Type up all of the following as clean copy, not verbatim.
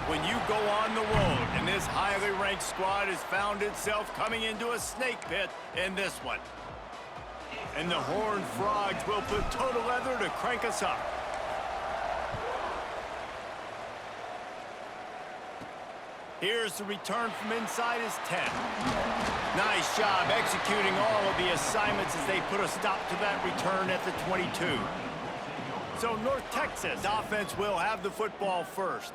when you go on the road, and this highly ranked squad has found itself coming into a snake pit in this one. And the Horned Frogs will put total leather to crank us up. Here's the return from inside his 10. Nice job executing all of the assignments as they put a stop to that return at the 22. So North Texas offense will have the football first.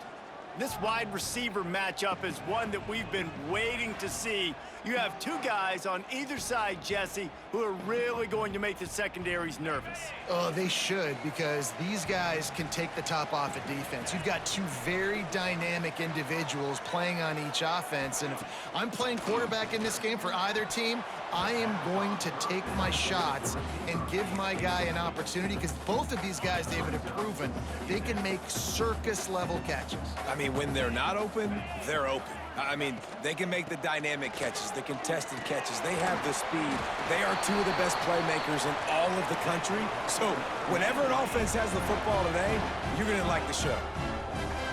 This wide receiver matchup is one that we've been waiting to see. You have two guys on either side, Jesse, who are really going to make the secondaries nervous. Oh, they should, because these guys can take the top off of defense. You've got two very dynamic individuals playing on each offense, and if I'm playing quarterback in this game for either team, I am going to take my shots and give my guy an opportunity, because both of these guys, David, have proven they can make circus-level catches. I mean, when they're not open, they're open. I mean, they can make the dynamic catches, the contested catches. They have the speed. They are two of the best playmakers in all of the country. So whenever an offense has the football today, you're going to like the show.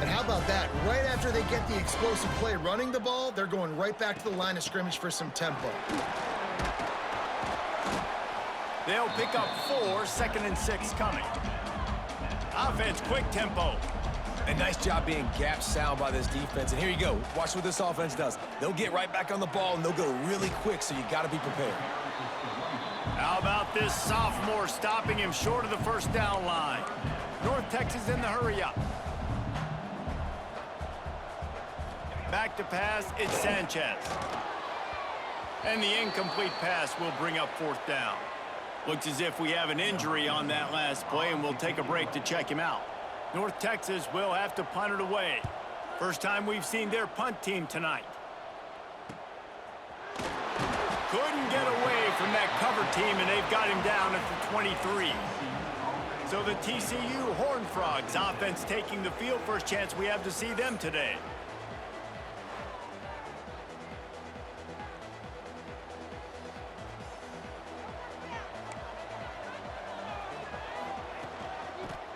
And how about that? Right after they get the explosive play running the ball, they're going right back to the line of scrimmage for some tempo. They'll pick up 4, 2nd and 6 coming. Offense, quick tempo. A nice job being gap sound by this defense. And here you go. Watch what this offense does. They'll get right back on the ball, and they'll go really quick, so you got to be prepared. How about this sophomore stopping him short of the first down line? North Texas in the hurry up. Back to pass, it's Sanchez. And the incomplete pass will bring up 4th down. Looks as if we have an injury on that last play, and we'll take a break to check him out. North Texas will have to punt it away. First time we've seen their punt team tonight. Couldn't get away from that cover team, and they've got him down at the 23. So the TCU Horned Frogs offense taking the field. First chance we have to see them today.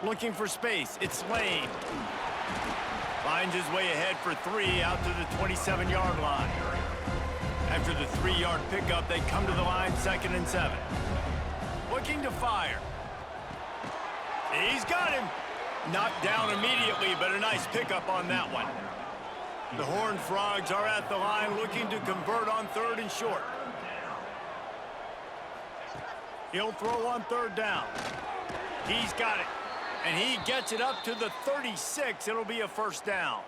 Looking for space, it's Lane. Finds his way ahead for 3 out to the 27-yard line. After the 3-yard pickup, they come to the line, 2nd and 7. Looking to fire. He's got him. Knocked down immediately, but a nice pickup on that one. The Horned Frogs are at the line looking to convert on 3rd and short. He'll throw on 3rd down. He's got it. And he gets it up to the 36. It'll be a first down.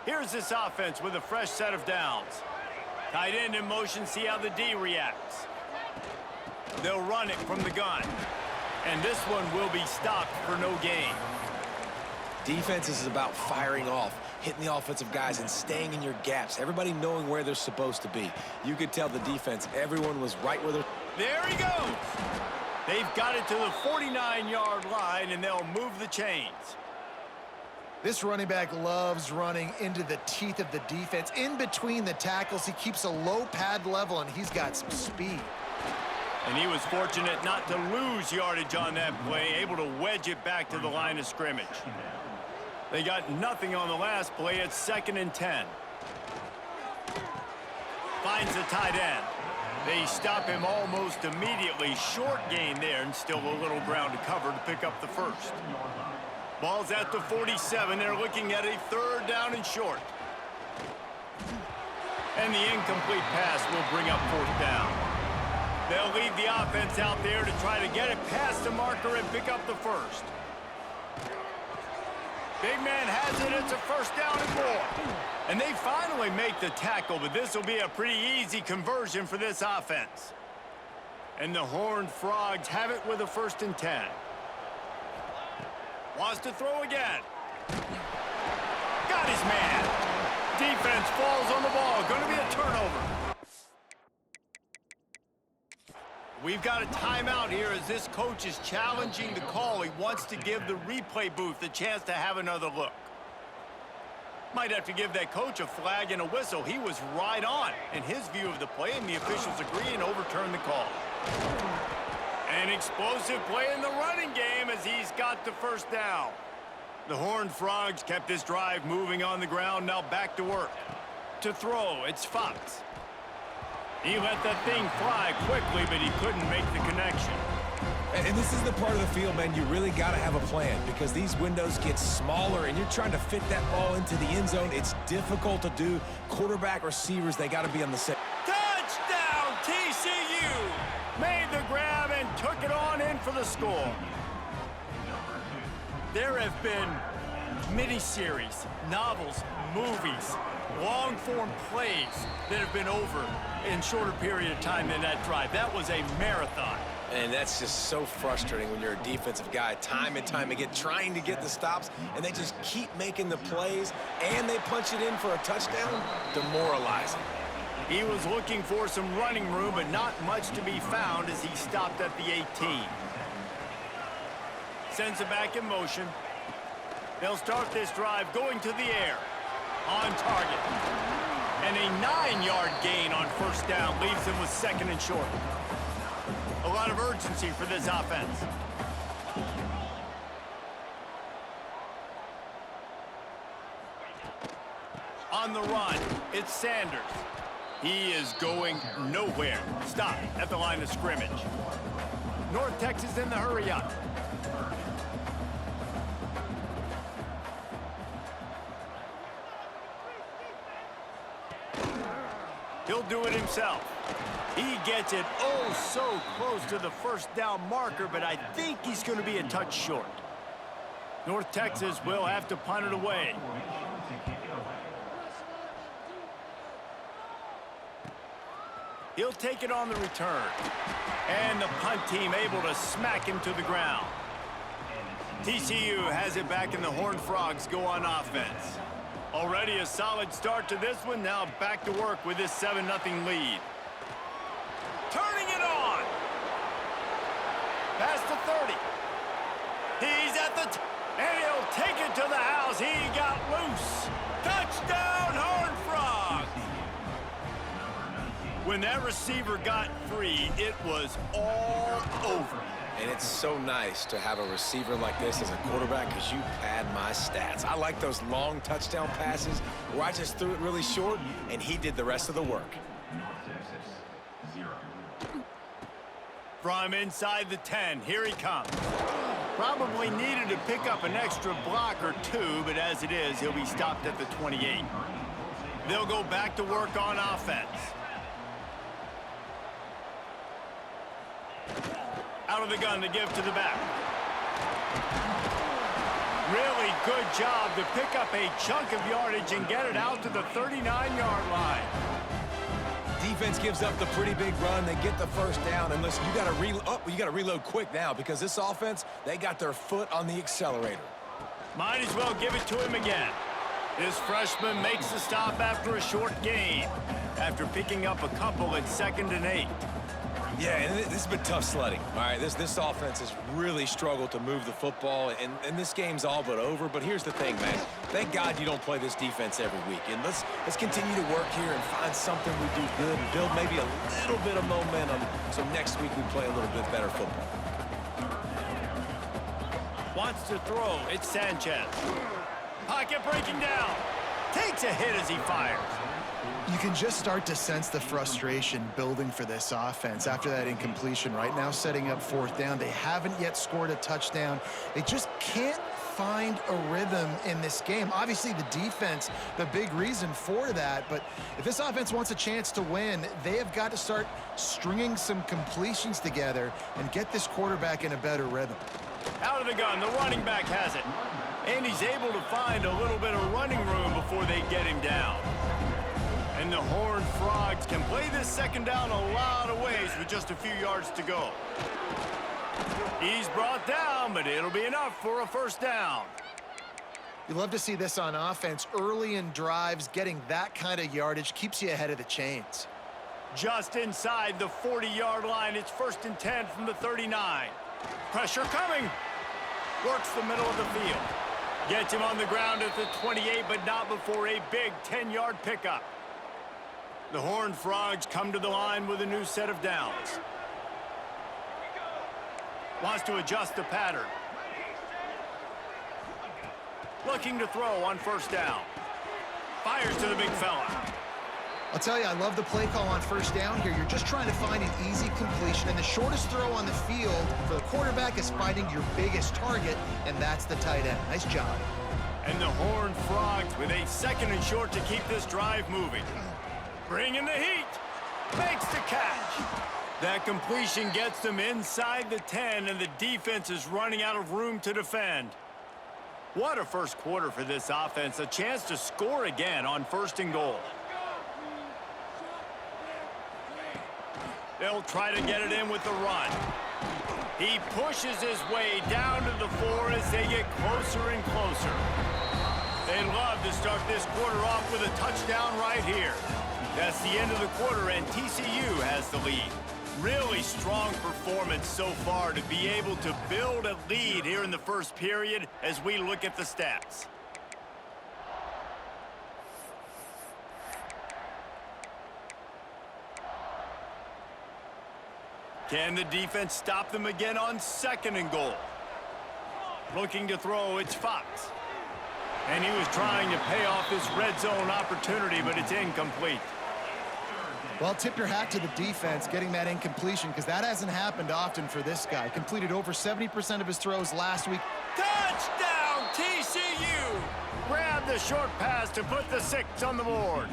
Here's this offense with a fresh set of downs. Tight end in motion, see how the D reacts. They'll run it from the gun. And this one will be stopped for no gain. Defense is about firing off, hitting the offensive guys, and staying in your gaps. Everybody knowing where they're supposed to be. You could tell the defense, everyone was right where they're... There he goes! They've got it to the 49-yard line, and they'll move the chains. This running back loves running into the teeth of the defense. In between the tackles, he keeps a low pad level, and he's got some speed. And he was fortunate not to lose yardage on that play, able to wedge it back to the line of scrimmage. They got nothing on the last play. It's 2nd and 10. Finds the tight end. They stop him almost immediately. Short gain there, and still a little ground to cover to pick up the first. Ball's at the 47. They're looking at a 3rd down and short. And the incomplete pass will bring up 4th down. They'll leave the offense out there to try to get it past the marker and pick up the first. Big man has it. It's a first down and more. And they finally make the tackle, but this will be a pretty easy conversion for this offense. And the Horned Frogs have it with a 1st and 10. Wants to throw again. Got his man. Defense falls on the ball. Going to be a turnover. We've got a timeout here as this coach is challenging the call. He wants to give the replay booth a chance to have another look. Might have to give that coach a flag and a whistle. He was right on in his view of the play, and the officials agree and overturn the call. An explosive play in the running game as he's got the first down. The Horned Frogs kept this drive moving on the ground, now back to work. To throw, it's Fox. He let that thing fly quickly, but he couldn't make the connection. And this is the part of the field, man, you really got to have a plan because these windows get smaller and you're trying to fit that ball into the end zone. It's difficult to do. Quarterback, receivers, they got to be on the same. Touchdown, TCU! Made the grab and took it on in for the score. There have been miniseries, novels, movies, long-form plays that have been over in shorter period of time than that drive. That was a marathon. And that's just so frustrating when you're a defensive guy, time and time again, trying to get the stops, and they just keep making the plays, and they punch it in for a touchdown. Demoralizing. He was looking for some running room, but not much to be found as he stopped at the 18. Sends it back in motion. They'll start this drive going to the air. On target. And a 9-yard gain on first down leaves them with second and short. A lot of urgency for this offense. On the run, it's Sanders. He is going nowhere. Stop at the line of scrimmage. North Texas in the hurry up. He'll do it himself. He gets it oh so close to the first down marker, but I think he's going to be a touch short. North Texas will have to punt it away. He'll take it on the return. And the punt team able to smack him to the ground. TCU has it back, and the Horned Frogs go on offense. Already a solid start to this one. Now back to work with this 7-0 lead. Turning it on. Past the 30. He's at the and he'll take it to the house. He got loose. Touchdown, Horned Frogs. When that receiver got free, it was all over. And it's so nice to have a receiver like this as a quarterback because you pad my stats. I like those long touchdown passes where I just threw it really short and he did the rest of the work. From inside the 10, here he comes. Probably needed to pick up an extra block or two, but as it is, he'll be stopped at the 28. They'll go back to work on offense. Out of the gun to give to the back. Really good job to pick up a chunk of yardage and get it out to the 39-yard line. Defense gives up the pretty big run. They get the first down. And listen, you got to reload quick now because this offense, they got their foot on the accelerator. Might as well give it to him again. This freshman makes the stop after a short gain, after picking up a couple at 2nd and 8. Yeah, and this has been tough sledding. All right, this offense has really struggled to move the football, and this game's all but over. But here's the thing, man. Thank God you don't play this defense every week. And let's continue to work here and find something we do good and build maybe a little bit of momentum so next week we play a little bit better football. Wants to throw. It's Sanchez. Pocket breaking down. Takes a hit as he fires. You can just start to sense the frustration building for this offense after that incompletion. Right now, setting up 4th down. They haven't yet scored a touchdown. They just can't find a rhythm in this game. Obviously, the defense, the big reason for that. But if this offense wants a chance to win, they have got to start stringing some completions together and get this quarterback in a better rhythm. Out of the gun, the running back has it. And he's able to find a little bit of running room before they get him down. And the Horned Frogs can play this 2nd down a lot of ways with just a few yards to go. He's brought down, but it'll be enough for a 1st down. You love to see this on offense. Early in drives, getting that kind of yardage keeps you ahead of the chains. Just inside the 40-yard line, it's 1st and 10 from the 39. Pressure coming. Works the middle of the field. Gets him on the ground at the 28, but not before a big 10-yard pickup. The Horned Frogs come to the line with a new set of downs. Wants to adjust the pattern. Looking to throw on first down. Fires to the big fella. I'll tell you, I love the play call on first down here. You're just trying to find an easy completion, and the shortest throw on the field for the quarterback is finding your biggest target, and that's the tight end. Nice job. And the Horned Frogs with a 2nd and short to keep this drive moving. Bringing the heat. Makes the catch. That completion gets them inside the 10, and the defense is running out of room to defend. What a first quarter for this offense. A chance to score again on 1st and goal. They'll try to get it in with the run. He pushes his way down to the 4 as they get closer and closer. They'd love to start this quarter off with a touchdown right here. That's the end of the quarter, and TCU has the lead. Really strong performance so far to be able to build a lead here in the first period as we look at the stats. Can the defense stop them again on 2nd and goal? Looking to throw, it's Fox. And he was trying to pay off this red zone opportunity, but it's incomplete. Well, tip your hat to the defense getting that incompletion, because that hasn't happened often for this guy. Completed over 70% of his throws last week. Touchdown, TCU! Grab the short pass to put the 6 on the board.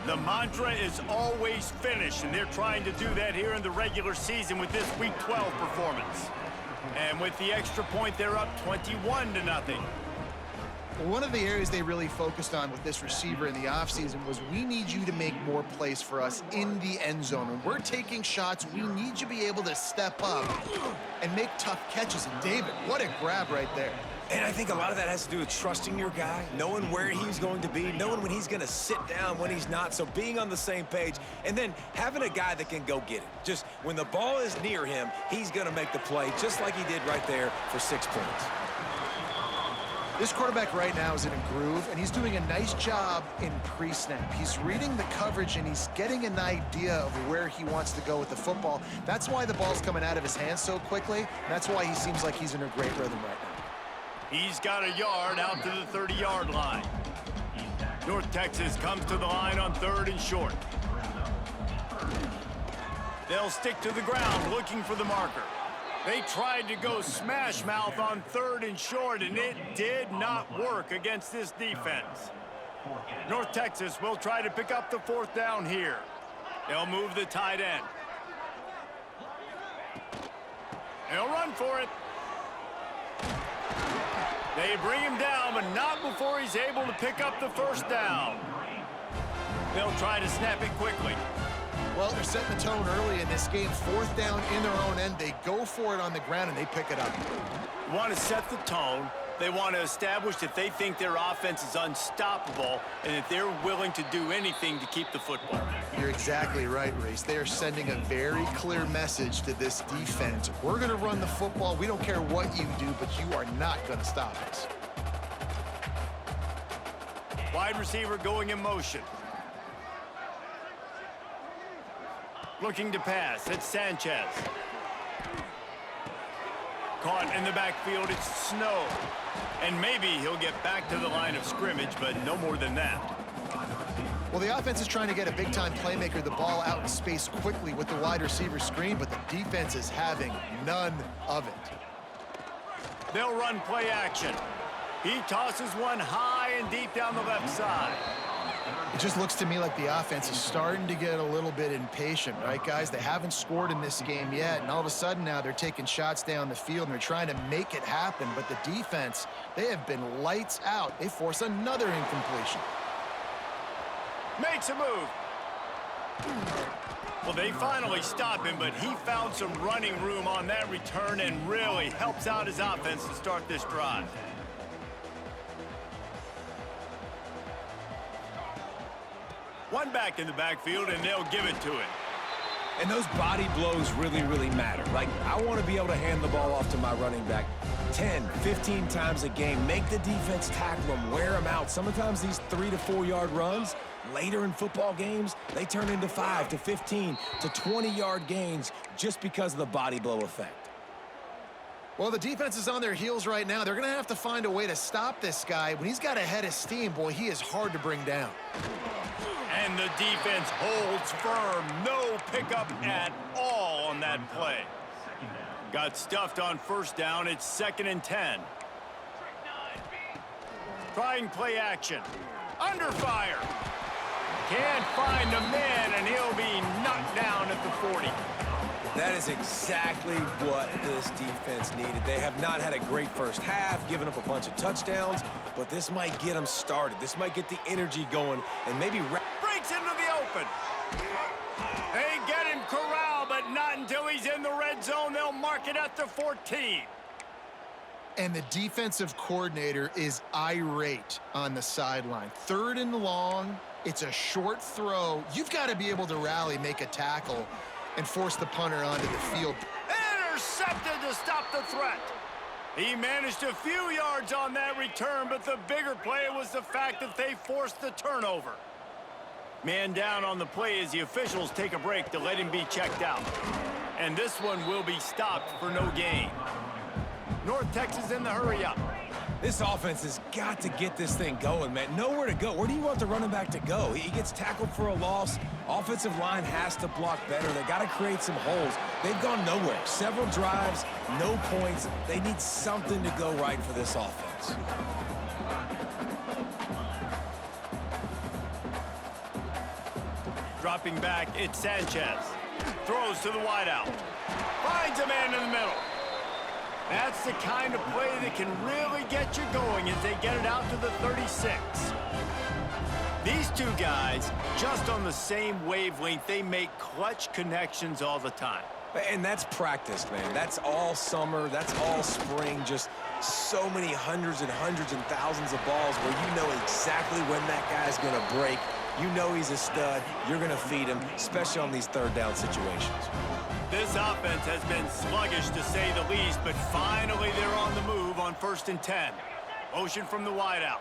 The mantra is always finish, and they're trying to do that here in the regular season with this Week 12 performance. And with the extra point, they're up 21-0. Well, one of the areas they really focused on with this receiver in the offseason was we need you to make more plays for us in the end zone. When we're taking shots, we need you to be able to step up and make tough catches. And David, what a grab right there. And I think a lot of that has to do with trusting your guy, knowing where he's going to be, knowing when he's going to sit down, when he's not, so being on the same page, and then having a guy that can go get it. Just when the ball is near him, he's going to make the play, just like he did right there for 6 points. This quarterback right now is in a groove, and he's doing a nice job in pre-snap. He's reading the coverage, and he's getting an idea of where he wants to go with the football. That's why the ball's coming out of his hands so quickly. That's why he seems like he's in a great rhythm right now. He's got a yard out to the 30-yard line. North Texas comes to the line on 3rd and short. They'll stick to the ground looking for the marker. They tried to go smash mouth on 3rd and short, and it did not work against this defense. North Texas will try to pick up the 4th down here. They'll move the tight end. They'll run for it. They bring him down, but not before he's able to pick up the 1st down. They'll try to snap it quickly. Well, they're setting the tone early in this game. 4th down in their own end. They go for it on the ground, and they pick it up. They want to set the tone. They want to establish that they think their offense is unstoppable and that they're willing to do anything to keep the football. You're exactly right, Reese. They are sending a very clear message to this defense. We're going to run the football. We don't care what you do, but you are not going to stop us. Wide receiver going in motion. Looking to pass. It's Sanchez. Caught in the backfield. It's Snow. And maybe he'll get back to the line of scrimmage, but no more than that. Well, the offense is trying to get a big-time playmaker the ball out in space quickly with the wide receiver screen, but the defense is having none of it. They'll run play action. He tosses one high and deep down the left side. It just looks to me like the offense is starting to get a little bit impatient, right, guys? They haven't scored in this game yet, and all of a sudden now they're taking shots down the field, and they're trying to make it happen. But the defense, they have been lights out. They force another incompletion. Makes a move. Well, they finally stop him, but he found some running room on that return and really helps out his offense to start this drive. One back in the backfield, and they'll give it to him. And those body blows really, really matter. Like, I want to be able to hand the ball off to my running back 10, 15 times a game. Make the defense tackle them, wear them out. Sometimes these 3 to 4 yard runs, later in football games, they turn into 5 to 15 to 20 yard gains just because of the body blow effect. Well, the defense is on their heels right now. They're going to have to find a way to stop this guy. When he's got a head of steam, boy, he is hard to bring down. And the defense holds firm. No pickup at all on that play. Got stuffed on first down. It's 2nd and 10. Trying play action. Under fire. Can't find a man, and he'll be knocked down at the 40. That is exactly what this defense needed. They have not had a great first half, given up a bunch of touchdowns, but this might get them started. This might get the energy going, and maybe breaks into the open. They get him corralled, but not until he's in the red zone. They'll mark it at the 14. And the defensive coordinator is irate on the sideline. 3rd and long. It's a short throw. You've got to be able to rally, make a tackle, and force the punter onto the field. Intercepted to stop the threat. He managed a few yards on that return, but the bigger play was the fact that they forced the turnover. Man down on the play as the officials take a break to let him be checked out. And this one will be stopped for no gain. North Texas in the hurry-up. This offense has got to get this thing going, man. Nowhere to go. Where do you want the running back to go? He gets tackled for a loss. Offensive line has to block better. They got to create some holes. They've gone nowhere. Several drives, no points. They need something to go right for this offense. Dropping back, it's Sanchez. Throws to the wideout. Finds a man in the middle. That's the kind of play that can really get you going as they get it out to the 36. These two guys, just on the same wavelength, they make clutch connections all the time. And that's practice, man. That's all summer. That's all spring. Just so many hundreds and thousands of balls where you know exactly when that guy's going to break. You know he's a stud. You're going to feed him, especially on these 3rd down situations. This offense has been sluggish, to say the least, but finally they're on the move on 1st and 10. Motion from the wideout.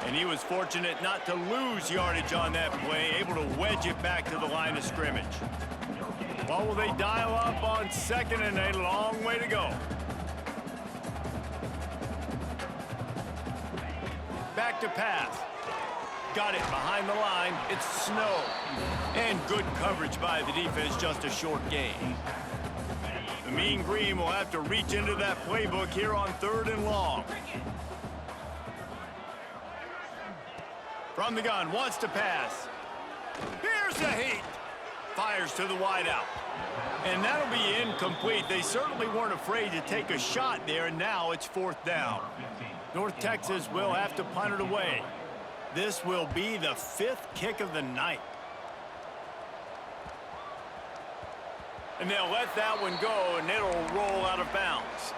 And he was fortunate not to lose yardage on that play, able to wedge it back to the line of scrimmage. Well, will they dial up on 2nd and a long way to go? Back to pass. Got it behind the line. It's Snow. And good coverage by the defense, just a short gain. The Mean Green will have to reach into that playbook here on 3rd and long. From the gun, wants to pass. Here's the heat. Fires to the wideout. And that'll be incomplete. They certainly weren't afraid to take a shot there, and now it's 4th down. North Texas will have to punt it away. This will be the 5th kick of the night. And they'll let that one go, and it'll roll out of bounds.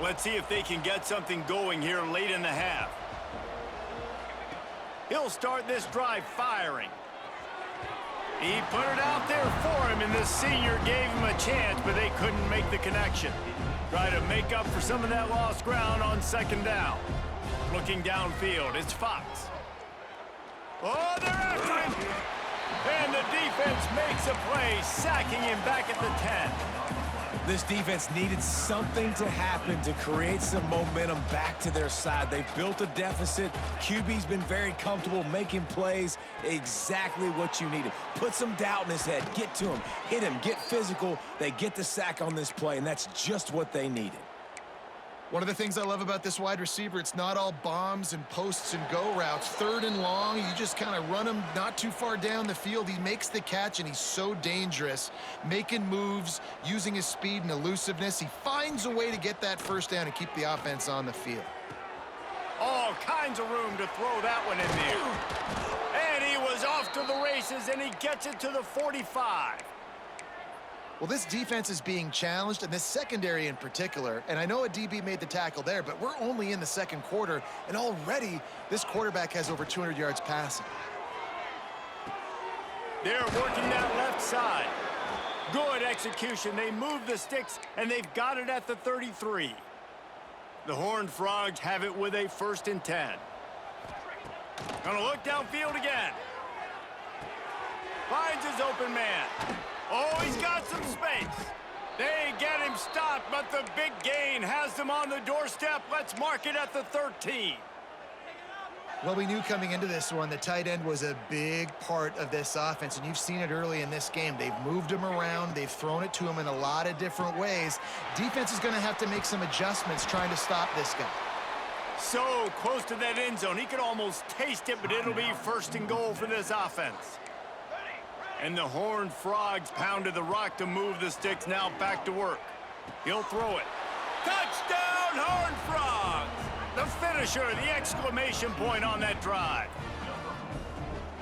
Let's see if they can get something going here late in the half. He'll start this drive firing. He put it out there for him, and this senior gave him a chance, but they couldn't make the connection. Try to make up for some of that lost ground on 2nd down. Looking downfield, it's Fox. Oh, they're after him! And the defense makes a play, sacking him back at the 10. This defense needed something to happen to create some momentum back to their side. They've built a deficit. QB's been very comfortable making plays. Exactly what you needed. Put some doubt in his head. Get to him. Hit him. Get physical. They get the sack on this play, and that's just what they needed. One of the things I love about this wide receiver, it's not all bombs and posts and go routes. 3rd and long, you just kind of run him not too far down the field. He makes the catch, and he's so dangerous, making moves, using his speed and elusiveness. He finds a way to get that 1st down and keep the offense on the field. All kinds of room to throw that one in there. And he was off to the races, and he gets it to the 45. Well, this defense is being challenged, and this secondary in particular, and I know a DB made the tackle there, but we're only in the 2nd quarter, and already this quarterback has over 200 yards passing. They're working that left side. Good execution. They move the sticks, and they've got it at the 33. The Horned Frogs have it with a 1st and 10. Gonna look downfield again. Finds his open man. Oh, he's got some space. They get him stopped, but the big gain has them on the doorstep. Let's mark it at the 13. Well, we knew coming into this one, the tight end was a big part of this offense, and you've seen it early in this game. They've moved him around. They've thrown it to him in a lot of different ways. Defense is going to have to make some adjustments trying to stop this guy. So close to that end zone. He could almost taste it, but it'll be first and goal for this offense. And the Horned Frogs pounded the rock to move the sticks. Now back to work. He'll throw it. Touchdown, Horned Frogs! The finisher, the exclamation point on that drive.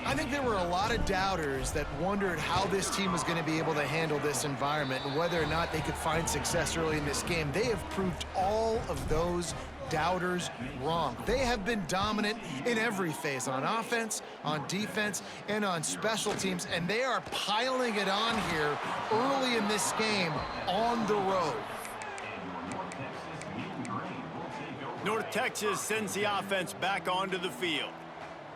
I think there were a lot of doubters that wondered how this team was going to be able to handle this environment and whether or not they could find success early in this game. They have proved all of those doubters wrong. They have been dominant in every phase, on offense, on defense, and on special teams, and they are piling it on here early in this game on the road. North Texas sends the offense back onto the field.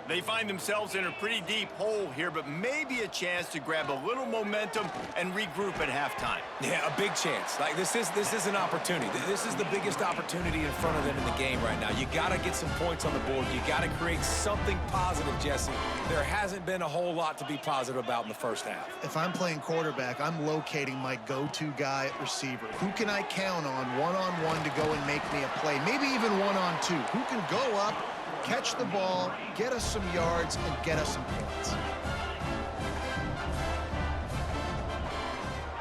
They find themselves in a pretty deep hole here, but maybe a chance to grab a little momentum and regroup at halftime. Yeah, a big chance. Like, this is an opportunity. This is the biggest opportunity in front of them in the game right now. You got to get some points on the board. You got to create something positive, Jesse. There hasn't been a whole lot to be positive about in the first half. If I'm playing quarterback, I'm locating my go-to guy at receiver. Who can I count on one-on-one to go and make me a play? Maybe even one-on-two. Who can go up, catch the ball, get us some yards, and get us some points.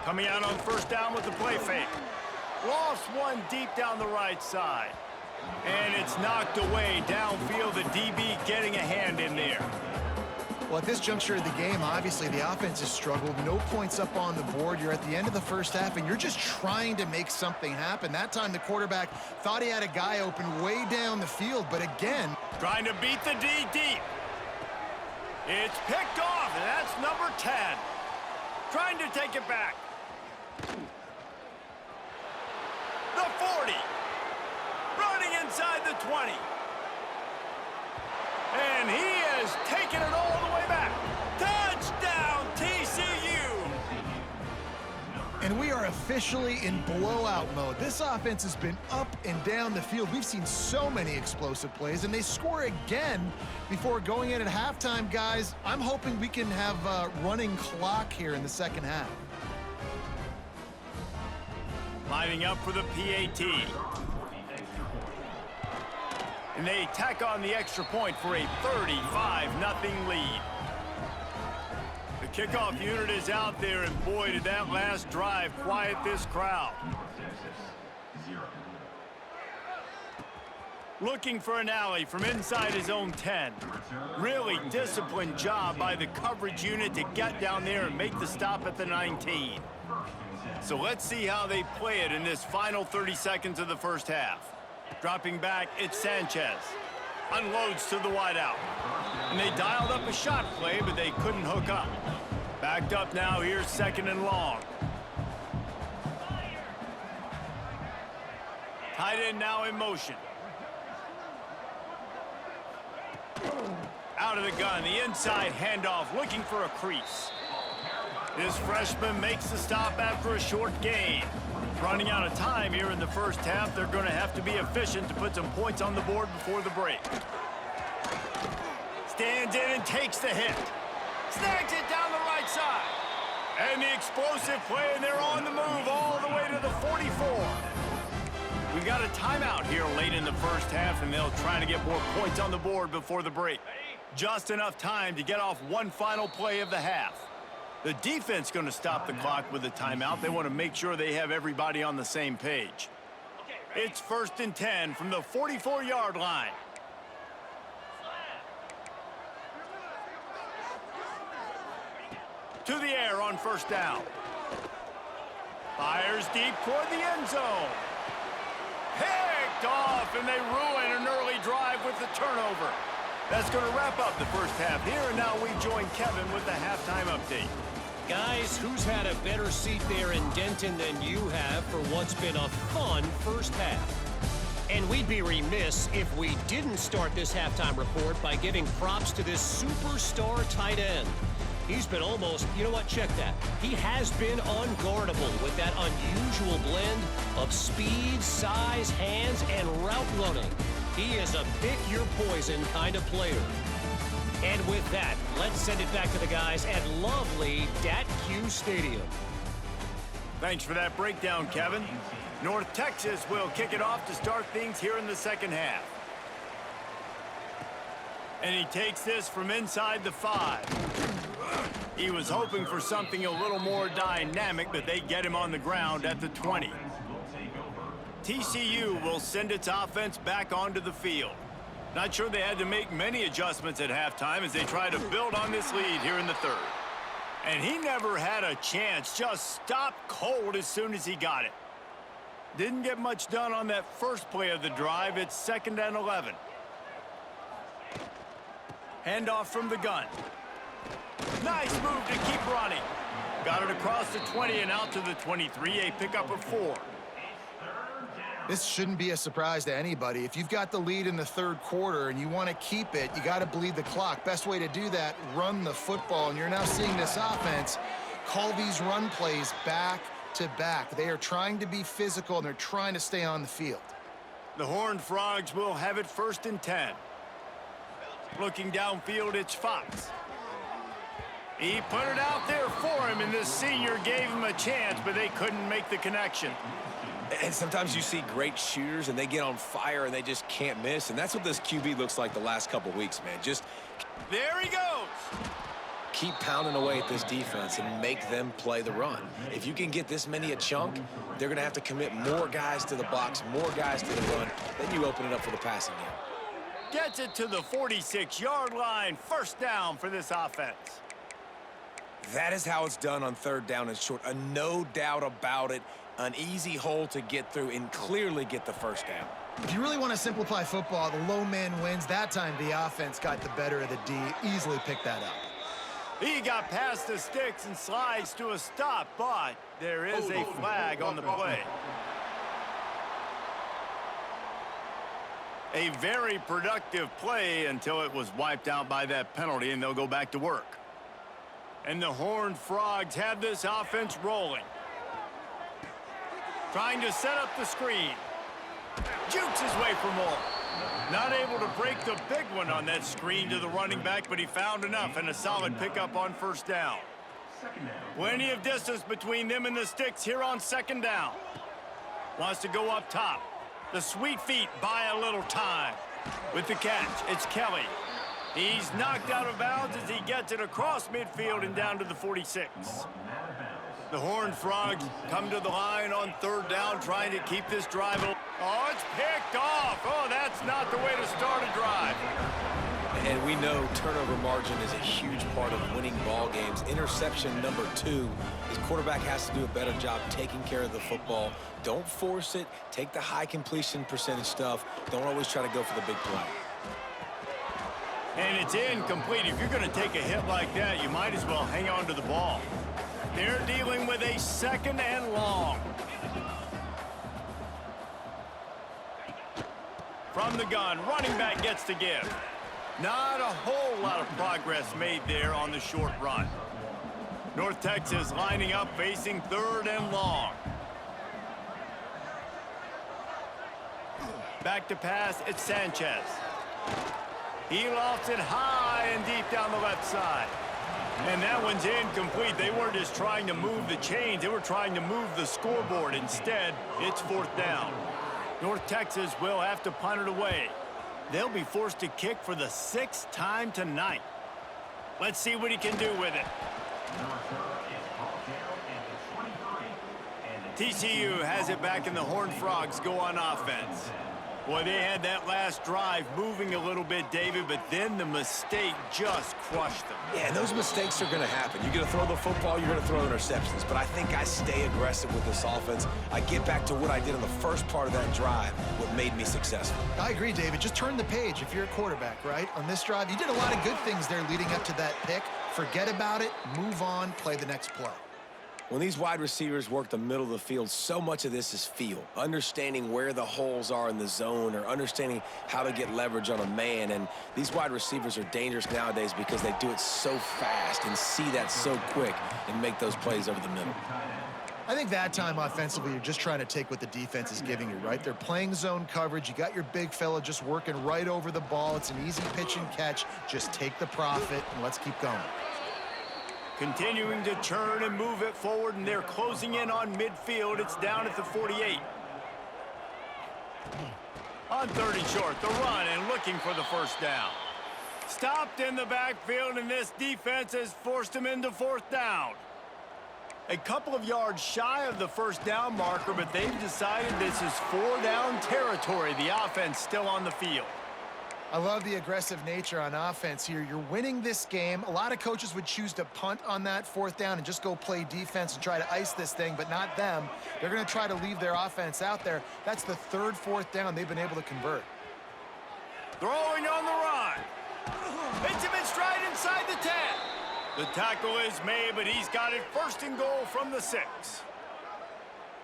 Coming out on first down with the play fake. Lost one deep down the right side. And it's knocked away downfield. The DB getting a hand in there. Well, at this juncture of the game, obviously the offense has struggled. No points up on the board. You're at the end of the first half, and you're just trying to make something happen. That time the quarterback thought he had a guy open way down the field, but again, trying to beat the D deep. It's picked off, and that's number 10. Trying to take it back. The 40. Running inside the 20. And he has taken it all the way back. Touchdown, TCU! And we are officially in blowout mode. This offense has been up and down the field. We've seen so many explosive plays, and they score again before going in at halftime, guys. I'm hoping we can have a running clock here in the second half. Lining up for the PAT. And they tack on the extra point for a 35-0 lead. The kickoff unit is out there, and boy, did that last drive quiet this crowd. Looking for an alley from inside his own 10. Really disciplined job by the coverage unit to get down there and make the stop at the 19. So let's see how they play it in this final 30 seconds of the first half. Dropping back, it's Sanchez. Unloads to the wideout. And they dialed up a shot play, but they couldn't hook up. Backed up now, here's second and long. Tight end now in motion. Out of the gun, the inside handoff, looking for a crease. This freshman makes the stop after a short gain. Running out of time here in the first half, they're going to have to be efficient to put some points on the board before the break. Stands in and takes the hit. Snags it down the right side. And the explosive play, and they're on the move all the way to the 44. We got a timeout here late in the first half, and they'll try to get more points on the board before the break. Just enough time to get off one final play of the half. The defense going to stop the clock with a timeout. They want to make sure they have everybody on the same page. It's 1st and 10 from the 44-yard line. To the air on first down. Fires deep toward the end zone. Picked off, and they ruin an early drive with the turnover. That's going to wrap up the first half here, and now we join Kevin with the halftime update. Guys, who's had a better seat there in Denton than you have for what's been a fun first half? And we'd be remiss if we didn't start this halftime report by giving props to this superstar tight end. He's been almost, you know what, check that. He has been unguardable with that unusual blend of speed, size, hands, and route running. He is a pick-your-poison kind of player. And with that, let's send it back to the guys at lovely Dat-Q Stadium. Thanks for that breakdown, Kevin. North Texas will kick it off to start things here in the second half. And he takes this from inside the 5. He was hoping for something a little more dynamic, but they get him on the ground at the 20. TCU will send its offense back onto the field. Not sure they had to make many adjustments at halftime as they try to build on this lead here in the third. And he never had a chance, just stopped cold as soon as he got it. Didn't get much done on that first play of the drive. It's 2nd and 11. Handoff from the gun. Nice move to keep running. Got it across the 20 and out to the 23, a pickup of 4. This shouldn't be a surprise to anybody. If you've got the lead in the third quarter and you want to keep it, you got to bleed the clock. Best way to do that, run the football. And you're now seeing this offense call these run plays back to back. They are trying to be physical, and they're trying to stay on the field. The Horned Frogs will have it 1st and 10. Looking downfield, it's Fox. He put it out there for him, and the senior gave him a chance, but they couldn't make the connection. And sometimes you see great shooters, and they get on fire, and they just can't miss. And that's what this QB looks like the last couple weeks, man. Just there he goes. Keep pounding away at this defense and make them play the run. If you can get this many a chunk, they're going to have to commit more guys to the box, more guys to the run. Then you open it up for the passing game. Gets it to the 46-yard line. 1st down for this offense. That is how it's done on 3rd down and short. No doubt about it. An easy hole to get through and clearly get the 1st down. If you really want to simplify football, the low man wins. That time the offense got the better of the D. Easily picked that up. He got past the sticks and slides to a stop, but there is a flag on the play. A very productive play until it was wiped out by that penalty, and they'll go back to work. And the Horned Frogs have this offense rolling. Trying to set up the screen. Jukes his way for more. Not able to break the big one on that screen to the running back, but he found enough and a solid pickup on 1st down. Plenty of distance between them and the sticks here on 2nd down. Wants to go up top. The sweet feet buy a little time. With the catch, it's Kelly. He's knocked out of bounds as he gets it across midfield and down to the 46. The Horned Frogs come to the line on 3rd down, trying to keep this drive. Oh, it's picked off. Oh, that's not the way to start a drive. And we know turnover margin is a huge part of winning ball games. Interception number 2. His quarterback has to do a better job taking care of the football. Don't force it. Take the high completion percentage stuff. Don't always try to go for the big play. And it's incomplete. If you're going to take a hit like that, you might as well hang on to the ball. They're dealing with a 2nd and long. From the gun, running back gets to give. Not a whole lot of progress made there on the short run. North Texas lining up, facing 3rd and long. Back to pass, it's Sanchez. He lofts it high and deep down the left side. And that one's incomplete. They weren't just trying to move the chains. They were trying to move the scoreboard. Instead, it's 4th down. North Texas will have to punt it away. They'll be forced to kick for the 6th time tonight. Let's see what he can do with it. TCU has it back, and the Horned Frogs go on offense. Boy, they had that last drive moving a little bit, David, but then the mistake just crushed them. Yeah, and those mistakes are going to happen. You're going to throw the football, you're going to throw interceptions. But I think I stay aggressive with this offense. I get back to what I did in the first part of that drive, what made me successful. I agree, David. Just turn the page if you're a quarterback, right? On this drive, you did a lot of good things there leading up to that pick. Forget about it, move on, play the next play. When these wide receivers work the middle of the field, so much of this is feel. Understanding where the holes are in the zone or understanding how to get leverage on a man. And these wide receivers are dangerous nowadays because they do it so fast and see that so quick and make those plays over the middle. I think that time offensively, you're just trying to take what the defense is giving you, right? They're playing zone coverage. You got your big fella just working right over the ball. It's an easy pitch and catch. Just take the profit and let's keep going. Continuing to churn and move it forward, and they're closing in on midfield. It's down at the 48. On 3rd and short, the run and looking for the first down. Stopped in the backfield, and this defense has forced him into 4th down. A couple of yards shy of the first down marker, but they've decided this is 4-down territory. The offense still on the field. I love the aggressive nature on offense here. You're winning this game. A lot of coaches would choose to punt on that 4th down and just go play defense and try to ice this thing, but not them. They're going to try to leave their offense out there. That's the 3rd, 4th down they've been able to convert. Throwing on the run. Hits him in stride inside the 10. The tackle is made, but he's got it 1st and goal from the 6.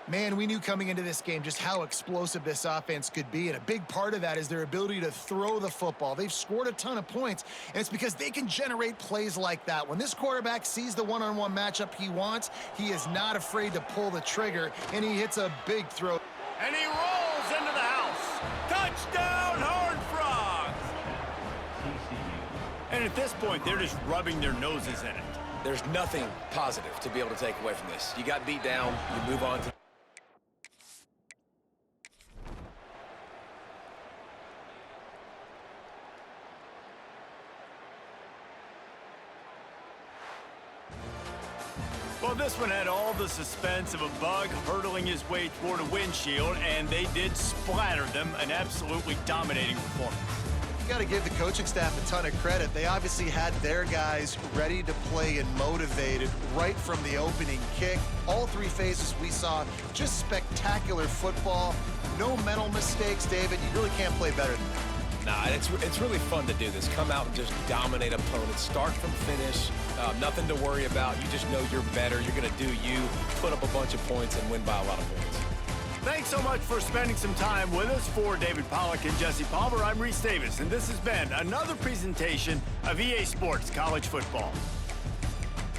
Man, we knew coming into this game just how explosive this offense could be, and a big part of that is their ability to throw the football. They've scored a ton of points, and it's because they can generate plays like that. When this quarterback sees the one-on-one matchup he wants, he is not afraid to pull the trigger, and he hits a big throw. And he rolls into the house. Touchdown, Horned Frogs! And at this point, they're just rubbing their noses in it. There's nothing positive to be able to take away from this. You got beat down, you move on to... Well, this one had all the suspense of a bug hurtling his way toward a windshield, and they did splatter them, an absolutely dominating performance. You got to give the coaching staff a ton of credit. They obviously had their guys ready to play and motivated right from the opening kick. All 3 phases we saw, just spectacular football. No mental mistakes, David. You really can't play better than that. Nah, it's really fun to do this. Come out and just dominate opponents. Start from finish. Nothing to worry about. You just know you're better. You're going to do you, put up a bunch of points, and win by a lot of points. Thanks so much for spending some time with us. For David Pollack and Jesse Palmer, I'm Reese Davis, and this has been another presentation of EA Sports College Football.